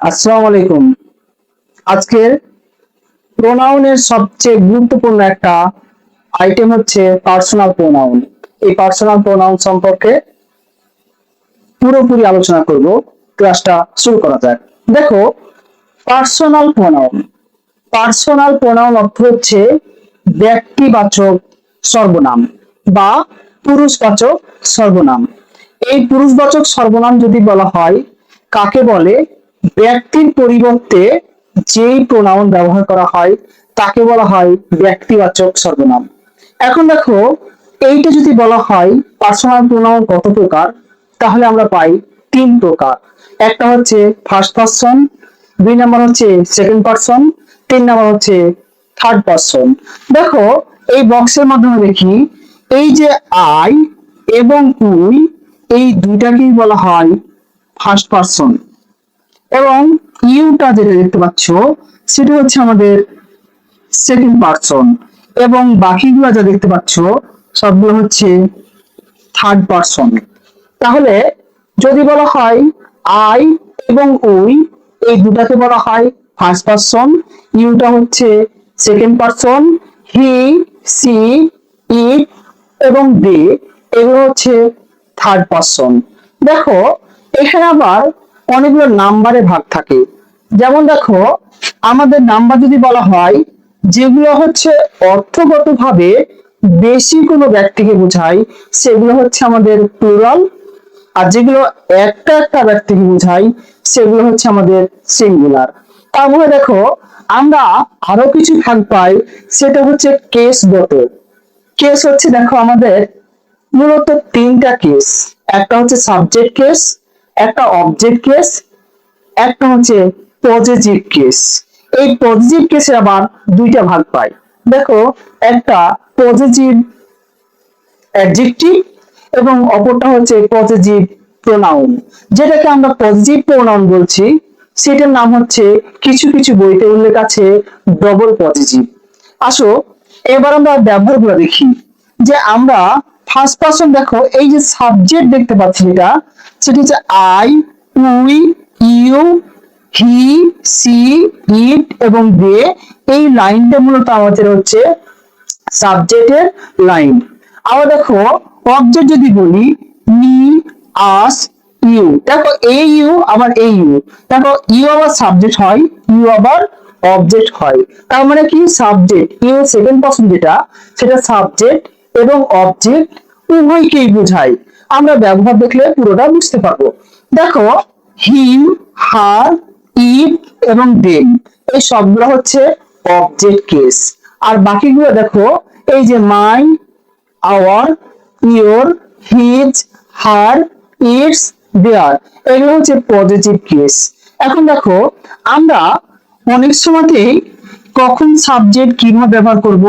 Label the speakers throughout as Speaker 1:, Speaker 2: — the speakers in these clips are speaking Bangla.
Speaker 1: আসসালামু আলাইকুম। আজকের প্রোনাউনের সবচেয়ে গুরুত্বপূর্ণ একটা আইটেম হচ্ছে পার্সোনাল প্রোনাউন। এই পার্সোনাল প্রোনাউন সম্পর্কে পুরোপুরি আলোচনা করব। ক্লাসটা শুরু করা যাক। দেখো, পার্সোনাল প্রোনাউন। পার্সোনাল প্রোনাউন অর্থ হচ্ছে ব্যক্তিবাচক সর্বনাম বা পুরুষবাচক সর্বনাম। এই পুরুষবাচক সর্বনাম যদি বলা হয় কাকে বলে? ব্যক্তির পরিবর্তে যেই প্রোনাউন ব্যবহার করা হয় তাকে বলা হয় ব্যক্তিবাচক সর্বনাম। এখন দেখো, এইটা যদি বলা হয় পার্সোনাল প্রোনাউন কত প্রকার, তাহলে আমরা পাই তিন প্রকার। একটা হচ্ছে ফার্স্ট পারসন, দুই নাম্বার হচ্ছে সেকেন্ড পারসন, তিন নাম্বার হচ্ছে থার্ড পারসন। দেখো, এই বক্সের মাধ্যমে দেখি, এই যে আই এবং উই, এই দুইটাকেই বলা হয় ফার্স্ট পারসন, এবং ইউটা যেটা দেখতে পাচ্ছ সেটা হচ্ছে আমাদের সেকেন্ড পারসন, এবং বাকিগুলো যা দেখতে পাচ্ছ সবগুলো হচ্ছে থার্ড পারসন। তাহলে যদি বলা হয় আই এবং উই, এই দুটাকে বলা হয় ফার্স্ট পারসন, ইউটা হচ্ছে second person, he, she, it এবং দে এগুলো হচ্ছে থার্ড পারসন। দেখো, এখানে আবার অনেকগুলো নাম্বারে ভাগ থাকে। যেমন দেখো, আমাদের নাম্বার যদি বলা হয় যেগুলো হচ্ছে অর্থগতভাবে বেশি কোনো ব্যক্তিকে বোঝায় সেগুলো হচ্ছে আমাদের প্লুরাল, আর যেগুলো একটা একটা ব্যক্তিকে বোঝায় সেগুলো হচ্ছে আমাদের সিঙ্গুলার। তারপরে দেখো, আমরা আরো কিছু ভাগ পাই, সেটা হচ্ছে কেসগত। কেস হচ্ছে, দেখো, আমাদের মূলত তিনটা কেস। একটা হচ্ছে সাবজেক্ট কেস, একটা অবজেক্ট কেস, একটা হচ্ছে পজিটিভ কেস। এই পজিটিভ কেসে আবার দুইটা ভাগ পাই। দেখো, একটা পজিটিভ অ্যাডজেক্টিভ এবং অপরটা হচ্ছে পজিটিভ প্রোনাউন। যেটাকে আমরা পজিটিভ প্রোনাউন বলছি সেটার নাম হচ্ছে, কিছু কিছু বইতে উল্লেখ আছে, ডবল পজিটিভ। আসো, এবার আমরা ব্যবহারগুলো দেখি। যে আমরা ফার্স্ট পারসন, দেখো এই যে সাবজেক্ট দেখতে পাচ্ছি, সেটা হচ্ছে I, we, you, he, she, it এবং দে। এই লাইনটা মূলত আমাদের হচ্ছে সাবজেক্টের লাইন। আবার দেখো, অবজেক্ট যদি বলি, মি, আস, ইউ। দেখো, এই ইউ আবার এই ইউ, দেখো ইউ আবার সাবজেক্ট হয়, ইউ আবার অবজেক্ট হয়। তার মানে কি, সাবজেক্ট ইউ সেকেন্ড পারসন যেটা, সেটা সাবজেক্ট এবং অবজেক্ট উভয়কেই বোঝায়। আমরা ব্যবহার দেখলে পুরোটা বুঝতে পারবো। দেখো, হিম, হার, ইট এবং দেম, এই সবগুলো হচ্ছে অবজেক্ট কেস। আর বাকিগুলো দেখো, এই যে my, our, your, his, her, its, their, এগুলো হচ্ছে পজিটিভ কেস। এখন দেখো, আমরা অনেক সময়তেই কখন সাবজেক্ট কিভাবে ব্যবহার করব,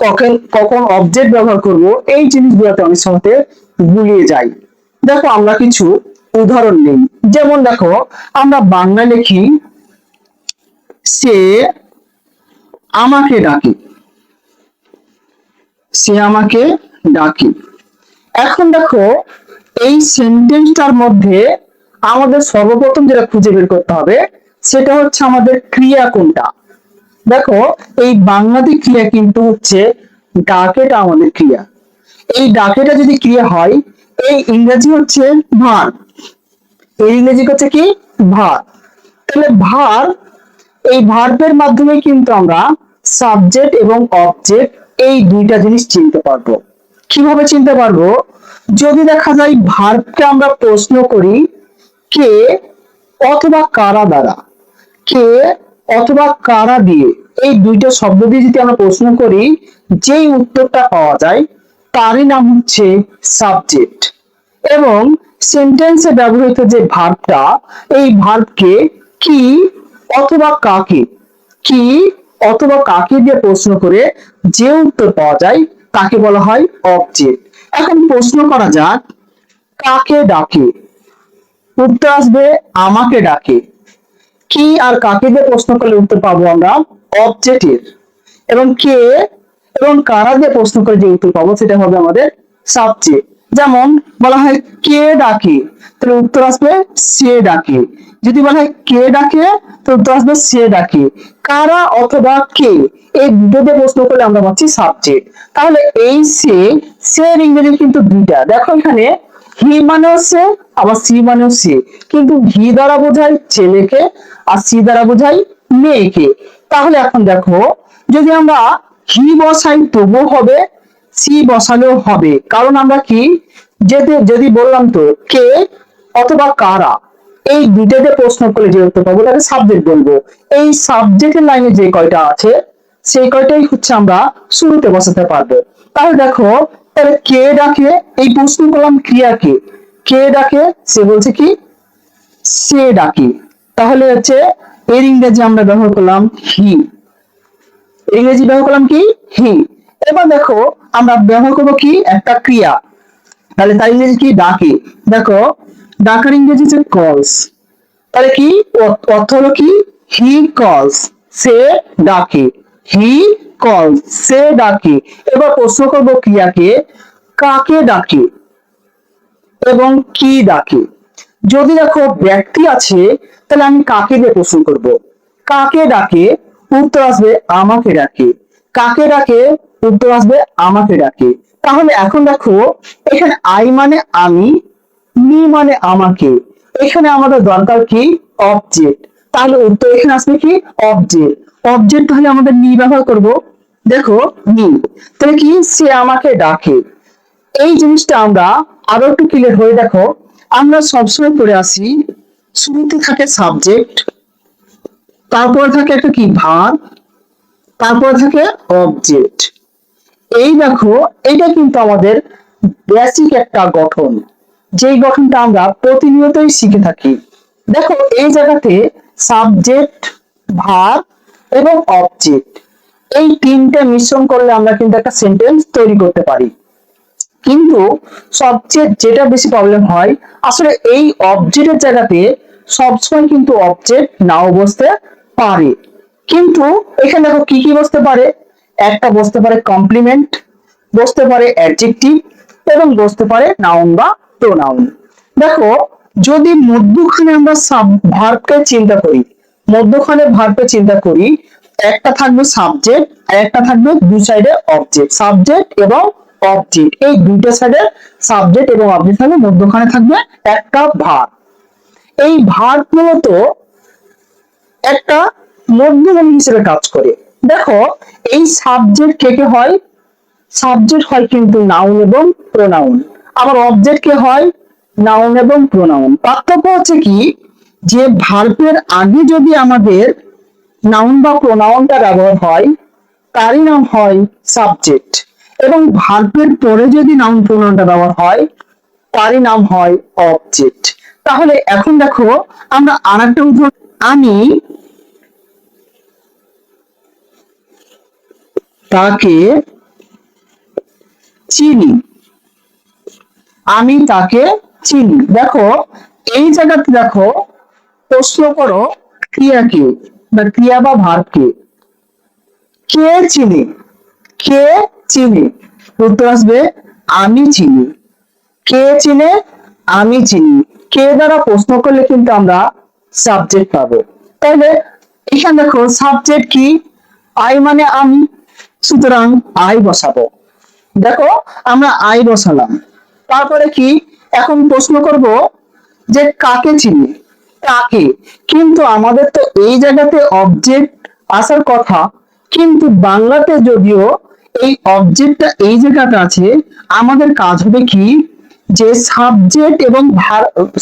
Speaker 1: কখন কখন অবজেক্ট ব্যবহার করব, এই জিনিসগুলোতে অনেক সময়তে গুলিয়ে যাই। দেখো, আমরা কিছু উদাহরণ নিই। যেমন দেখো, আমরা বাংলা লিখি, সে আমাকে ডাকে, সে আমাকে ডাকে। এখন দেখো, এই সেন্টেন্সটার মধ্যে আমাদের সর্বপ্রথম যেটা খুঁজে বের করতে হবে সেটা হচ্ছে আমাদের ক্রিয়া কোনটা। দেখো, এই বাংলাতে ক্রিয়া কিন্তু হচ্ছে ডাকেটা আমাদের ক্রিয়া। এই ডাকেটা যদি ক্রিয়া হয়, এই ইংরেজি হচ্ছে ভার্ব। এই ইংরেজি হচ্ছে কি, ভার্ব। তাহলে ভার্ব, এই ভার্বের মাধ্যমে কিন্তু আমরা সাবজেক্ট এবং অবজেক্ট এই দুইটা জিনিস চিনতে পারবো। কিভাবে চিনতে পারবো? যদি দেখা যায় ভার্বকে আমরা প্রশ্ন করি কে অথবা কারা দ্বারা, কে অথবা কারা দিয়ে, এই দুইটা শব্দ দিয়ে যদি আমরা প্রশ্ন করি, যেই উত্তরটা পাওয়া যায় তারই নাম হচ্ছে সাবজেক্ট। এবং সেন্টেন্সে ব্যবহৃত যে ভার্বটা, এই ভার্বকে কি অথবা কাকে, কি অথবা কাকে দিয়ে প্রশ্ন করে যে উত্তর পাওয়া যায় তাকে বলা হয় অবজেক্ট। এখন প্রশ্ন করা যাক, কাকে ডাকে? উত্তর আসবে আমাকে ডাকে। কি আর কাকে দিয়ে প্রশ্ন করলে উত্তর পাবো আমরা অবজেক্টের। এবং কে এবং কারা দিয়ে প্রশ্ন করে যে উত্তর পাবো সেটা হবে আমাদের সাবজেক্ট। যেমন বলা হয় কে ডাকে, তাহলে উত্তর আসবে সে ডাকে। যদি বলা হয় কে ডাকে, তো উত্তর আসবে সে ডাকে। কারা অথবা কে, এই দুটোতে প্রশ্ন করলে আমরা পাচ্ছি সাবজেক্ট। তাহলে এই সে, সে এর ইংরেজি কিন্তু দুইটা। দেখো এখানে হি মানেও সে, আবার সি মানেও সে, কিন্তু হি দ্বারা বোঝায় ছেলেকে আর সি দ্বারা বোঝায় মেয়েকে। তাহলে এখন দেখো, যদি আমরা হি বসাই তবুও হবে, সি বসালেও হবে, কারণ আমরা কি, যদি যদি বললাম তো কে অথবা কারা, এই দুইটাতে প্রশ্ন করলে যে উত্তর পাবো তাকে সাবজেক্ট বলবো। এই সাবজেক্টের লাইনে যে কয়টা আছে সেই কয়টাই হচ্ছে আমরা শুরুতে বসাতে পারবো। তাহলে দেখো, তাহলে কে ডাকে, এই প্রশ্ন করলাম ক্রিয়াকে, কে ডাকে, সে বলছে কি সে ডাকে। তাহলে হচ্ছে এর ইংরেজি আমরা ব্যবহার করলাম হি, ইংরেজি ব্যবহার করলাম কি হি। এবার দেখো আমরা ব্যবহার করবো কি একটা ক্রিয়া, তাহলে তার ইংরেজি কি ডাকে। দেখো ডাকার ইংরেজি হচ্ছে কলস, তাহলে কি অর্থ হলো কি হি কলস, সে ডাকে, হি কলস সে ডাকে। এবার প্রশ্ন করবো ক্রিয়াকে, কাকে ডাকে এবং কি ডাকে। যদি দেখো ব্যক্তি আছে, তাহলে আমি কাকে দিয়ে প্রশ্ন করব, কাকে ডাকে, উত্তর আসবে আমাকে ডাকে, কাকে ডাকে, উত্তর আসবে আমাকে ডাকে। তাহলে এখন দেখো, এখানে আই মানে আমি, মি মানে আমাকে, এখানে আমাদের দরকার কি অবজেক্ট। তাহলে উত্তর এখানে আসবে কি অবজেক্ট। অবজেক্ট তাহলে আমাদের মি ব্যবহার করব। দেখো মি, তাহলে কি সে আমাকে ডাকে। এই জিনিসটা আমরা আরো একটু ক্লিয়ার হয়ে দেখো, আমরা সবসময় পড়ে আসি শুরুতে থাকে সাবজেক্ট, তারপরে থাকে একটা কি ভার্ব, তারপরে থাকে অবজেক্ট। এই দেখো, এটা কিন্তু আমাদের বেসিক একটা গঠন, যেই গঠনটা আমরা প্রতিনিয়তই শিখে থাকি। দেখো এই জায়গাতে সাবজেক্ট, ভার্ব এবং অবজেক্ট, এই তিনটা মিশ্রণ করলে আমরা কিন্তু একটা সেন্টেন্স তৈরি করতে পারি। কিন্তু সবচেয়ে যেটা বেশি প্রবলেম হয়, আসলে এই অবজেক্টের জায়গাতে সবসময় কিন্তু অবজেক্ট নাও বসতে পারে। কিন্তু এখানে দেখো কি কি বসতে পারে, একটা বসতে পারে কমপ্লিমেন্ট, বসতে পারে অ্যাডজেক্টিভ এবং বসতে পারে নাউন বা প্রোনাউন। দেখো যদি মধ্যখানে আমরা ভার্বকে চিন্তা করি, মধ্যখানে ভার্বকে চিন্তা করি, একটা থাকবে সাবজেক্ট আর একটা থাকবে দুই সাইডে অবজেক্ট, সাবজেক্ট এবং অবজেক্ট, এই দুইটা সাইডে সাবজেক্ট এবং অবজেক্ট থাকবে, মধ্যখানে থাকবে একটা ভার্ব। এই ভার্ব মূলত একটা মধ্যমণি হিসেবে কাজ করে। দেখো এই সাবজেক্ট কে কে হয়, সাবজেক্ট হয় কিন্তু নাউন এবং প্রোনাউন, আবার অবজেক্ট কে হয় নাউন এবং প্রোনাউন। পার্থক্য হচ্ছে কি, যে ভার্বের আগে যদি আমাদের নাউন বা প্রোনাউনটা ব্যবহার হয় তারই নাম হয় সাবজেক্ট, এবং ভার্বের পরে যদি নাউন প্রোনাউনটা ব্যবহার হয় তারই নাম হয় অবজেক্ট। তাহলে এখন দেখো আমরা আরেকটা উদাহরণ, আমি তাকে চিনি, আমি তাকে চিনি। দেখো এই জায়গাতে দেখো প্রশ্ন করো ক্রিয়াকে বা ক্রিয়া বা ভার্বকে, কে চিনি, কে চিনি, উত্তর আসবে আমি চিনি, কে চিনে, আমি চিনি। কে দ্বারা প্রশ্ন করলে কিন্তু আমরা সাবজেক্ট পাবো। তাহলে এখানে দেখো সাবজেক্ট কি, আই মানে আমি, সুতরাং আই বসাবো। দেখো আমরা আই বসালাম, তারপরে কি, এখন প্রশ্ন করব যে কাকে চিনি, কাকে, কিন্তু আমাদের তো এই জায়গাতে অবজেক্ট আসার কথা, কিন্তু বাংলাতে যদিও এই অবজেক্টটা এই জায়গাতে আছে, আমাদের কাজ হবে কি, যে সাবজেক্ট এবং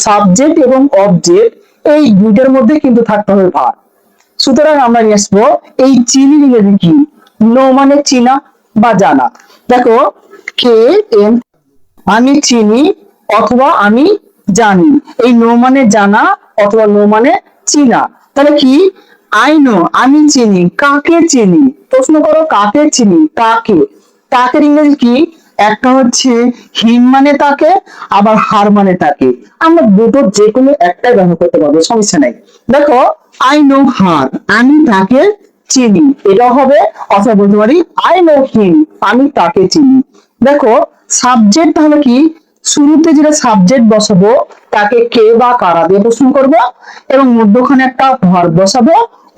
Speaker 1: সাবজেক্ট এবং অবজেক্ট এই দুইটার মধ্যে কিন্তু থাকতে হবে ভার। সুতরাং আমরা নিয়ে আসবো এই চিনি ইংরেজি কি, নো মানে চিনা বা জানা। দেখো কে এন, আমি চিনি অথবা আমি জানি, এই নো মানে জানা অথবা নো মানে চিনা। তাহলে কি, আই নো আমি চিনি, কাকে চিনি, প্রশ্ন করো কাকে চিনি, কাকে, কাকের ইংরেজি কি, একটা হচ্ছে হিম মানে তাকে, আবার হার মানে তাকে, আমরা দুটো যে কোনো একটাই ব্যবহার করতে পারবো, সমস্যা নাই। দেখো আই নো হার, আমি তাকে চিনি, এটা হবে, অথবা বলতে পারি আই নো হিম, আমি তাকে চিনি। দেখো সাবজেক্ট তাহলে কি, শুরুতে যেটা সাবজেক্ট বসাবো তাকে কে বা কারা দিয়ে প্রশ্ন করব, এবং মধ্যখানে একটা ভার্ব বসাবো,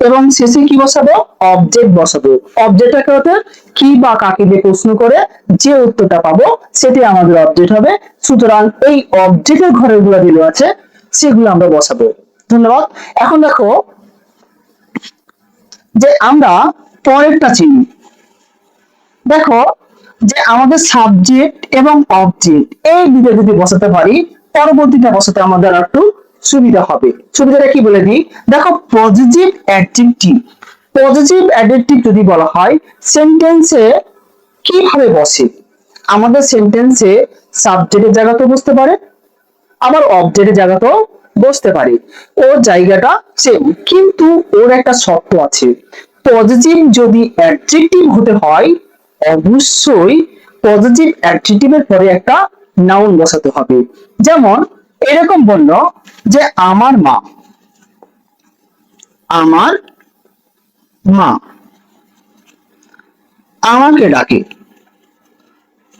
Speaker 1: এবং শেষে কি বসাবো, অবজেক্ট বসাবো। অবজেক্টটাকে হতে কি বা কাকে দিয়ে প্রশ্ন করে যে উত্তরটা পাবো সেটাই আমাদের অবজেক্ট হবে। সুতরাং এই অবজেক্টের ঘরের গুলো যেগুলো আছে সেগুলো আমরা বসাবো। ধন্যবাদ। এখন দেখো যে আমরা পরেরটা চিনি। দেখো যে আমাদের সাবজেক্ট এবং অবজেক্ট এই দুটো যদি বসাতে পারি, পরবর্তীটা বসাতে আমাদের একটু সুবিধা হবে। সুবিধাটা কি বলে দিই, দেখো পজিটিভ অ্যাডজেক্টিভ, পজিটিভ অ্যাডজেক্টিভ যদি বলা হয় সেন্টেন্সে কিভাবে বসে, আমাদের সেন্টেন্সে সাবজেক্টের জায়গাতেও বসতে পারে, আবার অবজেক্টের জায়গাতেও বসতে পারে, ওর জায়গাটা সেম, কিন্তু ওর একটা শর্ত আছে। পজিটিভ যদি অ্যাডজেক্টিভ হতে হয় অবশ্যই পজিটিভ অ্যাডজেক্টিভের পরে একটা নাউন বসাতে হবে। যেমন এরকম বললো যে আমার মা, আমার মা আমাকে ডাকে,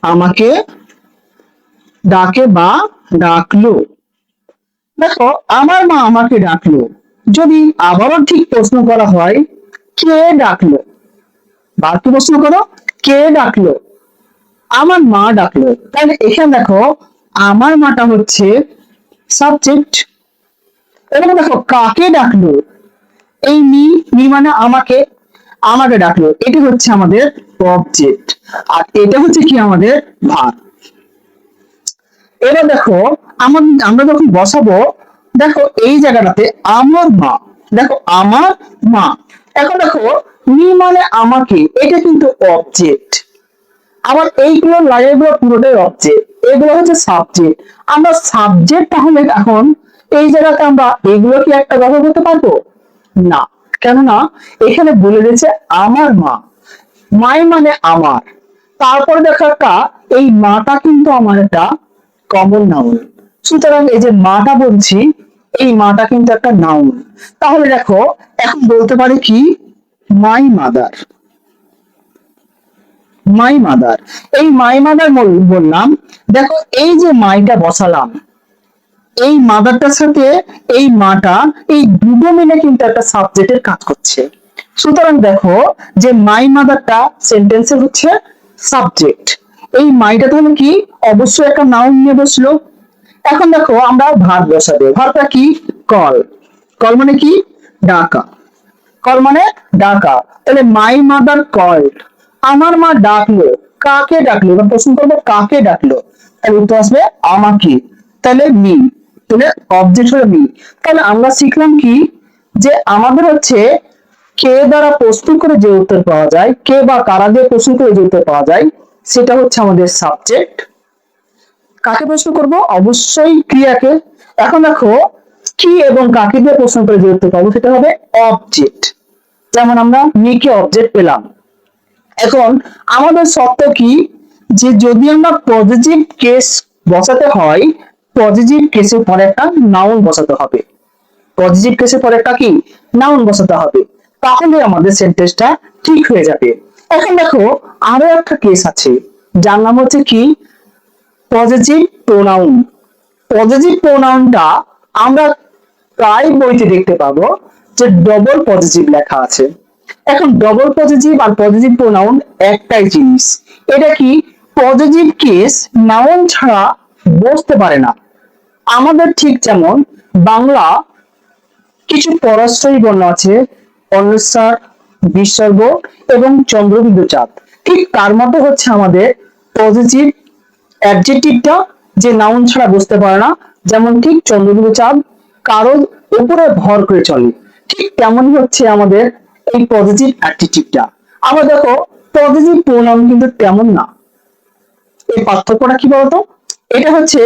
Speaker 1: আমাকে ডাকে বা ডাকলো। দেখো আমার মা আমাকে ডাকলো, যদি আবারও ঠিক প্রশ্ন করা হয় কে ডাকলো, বাকি প্রশ্ন করো কে ডাকলো, আমার মা ডাকলো, তাহলে এখানে দেখো আমার মাটা হচ্ছে সাবজেক্ট। এবং দেখো কাকে ডাকলো, এই মি, মি মানে আমাকে, আমাকে ডাকলো, এটি হচ্ছে আমাদের অবজেক্ট, আর এটা হচ্ছে কি আমাদের ভার্ব। এবার দেখো আমরা যখন বসাবো, দেখো এই জায়গাটাতে আমার মা, দেখো আমার মা, এখন দেখো মি মানে আমাকে, এটা কিন্তু অবজেক্ট, আবার এইগুলো লাইনগুলো পুরোটাই অবজেক্ট, এগুলো হচ্ছে সাবজেক্ট। আমরা সাবজেক্ট তাহলে এখন এই জায়গাতে আমরা এগুলো কি একটা ব্যবহার করতে পারবো না, কেননা এখানে বলে দিয়েছে আমার মা, মাই মানে আমার, তারপরে দেখো একটা এই মাটা কিন্তু আমার একটা কমন নাউন, সুতরাং এই যে মাটা বলছি এই মাটা কিন্তু একটা নাউন। তাহলে দেখো এখন বলতে পারি কি মাই মাদার, মাই মাদার, এই মাই মাদার বললাম, দেখো এই যে মাইটা বসালাম, এই মাদারটার সাথে এই মাটা, এই দুটো মিলে কিন্তু একটা সাবজেক্টের কাজ করছে। সুতরাং দেখো যে মাই মাদারটা সেন্টেন্সে হচ্ছে সাবজেক্ট, এই মাইটা তাহলে কি অবশ্যই একটা নাউন নিয়ে বসলো। এখন দেখো আমরা ভার্ব বসাবো, ভার্বটা কি কল, কল মানে কি ডাকা, কল মানে ডাকা, তাহলে মাই মাদার কল্ড, আমার মা ডাকলো, কাকে ডাকলো, এবার প্রশ্ন করবো কাকে ডাকলো, তাহলে উত্তর আসবে আমাকে, তাহলে মি, তাহলে অবজেক্ট হলো মি। তাহলে আমরা শিখলাম কি যে আমাদের হচ্ছে কে দ্বারা প্রশ্ন করে যে উত্তর পাওয়া যায়, কে বা কারা দিয়ে প্রশ্ন করে যে উত্তর পাওয়া যায় সেটা হচ্ছে আমাদের সাবজেক্ট। কাকে প্রশ্ন করব, অবশ্যই ক্রিয়াকে। এখন দেখো কি এবং কাকে দিয়ে প্রশ্ন করে যে উত্তর পাবো সেটা হবে অবজেক্ট, যেমন আমরা মিকে অবজেক্ট পেলাম। এখন আমাদের শর্ত কি যে যদি আমরা পজিটিভ কেস বসাতে হয়, পজিটিভ কেসের পরে একটা নাউন বসাতে হবে, পজিটিভ কেসের পরে একটা কি নাউন বসাতে হবে, তাহলে আমাদের সেন্টেন্সটা ঠিক হয়ে যাবে। এখন দেখো আরো একটা কেস আছে যার নাম হচ্ছে কি পজিটিভ প্রোনাউন। পজিটিভ প্রোনাউনটা আমরা প্রায় বইতে দেখতে পাবো যে ডবল পজিটিভ লেখা আছে। এখন ডবল পজিটিভ আর পজিটিভ প্রোনাউন একটাই জিনিস, এটা কি পজিটিভ কেস নাউন ছাড়া বসতে পারে না। আমাদের ঠিক যেমন বাংলা কিছু পরাশ্রয়ী বর্ণ আছে, অন্বস্বর, বিসর্গ এবং চন্দ্রবিন্দু চাপ, ঠিক তার মতো হচ্ছে আমাদের পজিটিভ অ্যাডজেক্টিভটা যে নাউন ছাড়া বসতে পারে না, যেমন ঠিক চন্দ্রবিন্দু চাপ কারোর উপরে ভর করে চলে, ঠিক তেমনই হচ্ছে আমাদের এই পজিটিভ অ্যাডজেক্টিভটা। আবার দেখো পজিটিভ প্রোনাউন কিন্তু তেমন না, এই পার্থক্যটা কি বলতো, এটা হচ্ছে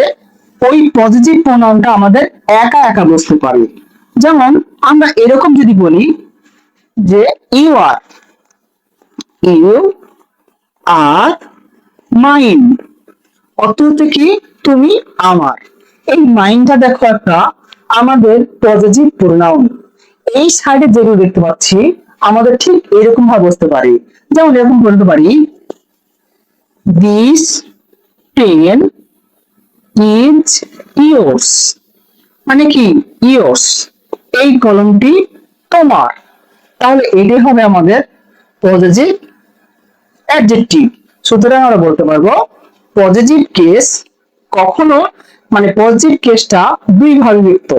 Speaker 1: ওই পজিটিভ প্রোনাউনটা আমাদের একা একা বসতে পারে। যেমন আমরা এরকম যদি বলি যে you are, you are mine, অর্থ হচ্ছে কি তুমি আমার, এই মাইনটা দেখো একটা আমাদের পজিটিভ প্রোনাউন। এই সাইডে যেগুলো দেখতে পাচ্ছি আমাদের ঠিক এরকম ভাবে বসতে পারে, যেমন এরকম বলতে পারি দিস পেন ইজ ইয়োর্স মানে কি ইয়োর্স, এই কলমটি তোমার। তাহলে এটাই হবে আমাদের পজিটিভ অ্যাডজেক্টিভ। সুতরাং আমরা বলতে পারবো পজিটিভ কেস কখনো মানে পজিটিভ কেসটা দুই ভাগে বিভক্ত,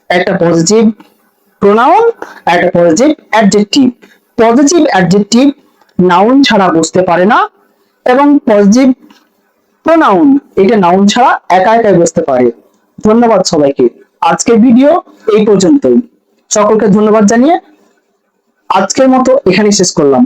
Speaker 1: একটা পজিটিভ প্রোনাউন আর একটা positive adjective. Positive adjective noun ছাড়া বুঝতে পারে না, এবং পজিটিভ প্রোনাউন এটা নাউন ছাড়া একা একাই বুঝতে পারে। ধন্যবাদ সবাইকে। আজকের ভিডিও এই পর্যন্তই। সকলকে ধন্যবাদ জানিয়ে আজকের মতো এখানেই শেষ করলাম।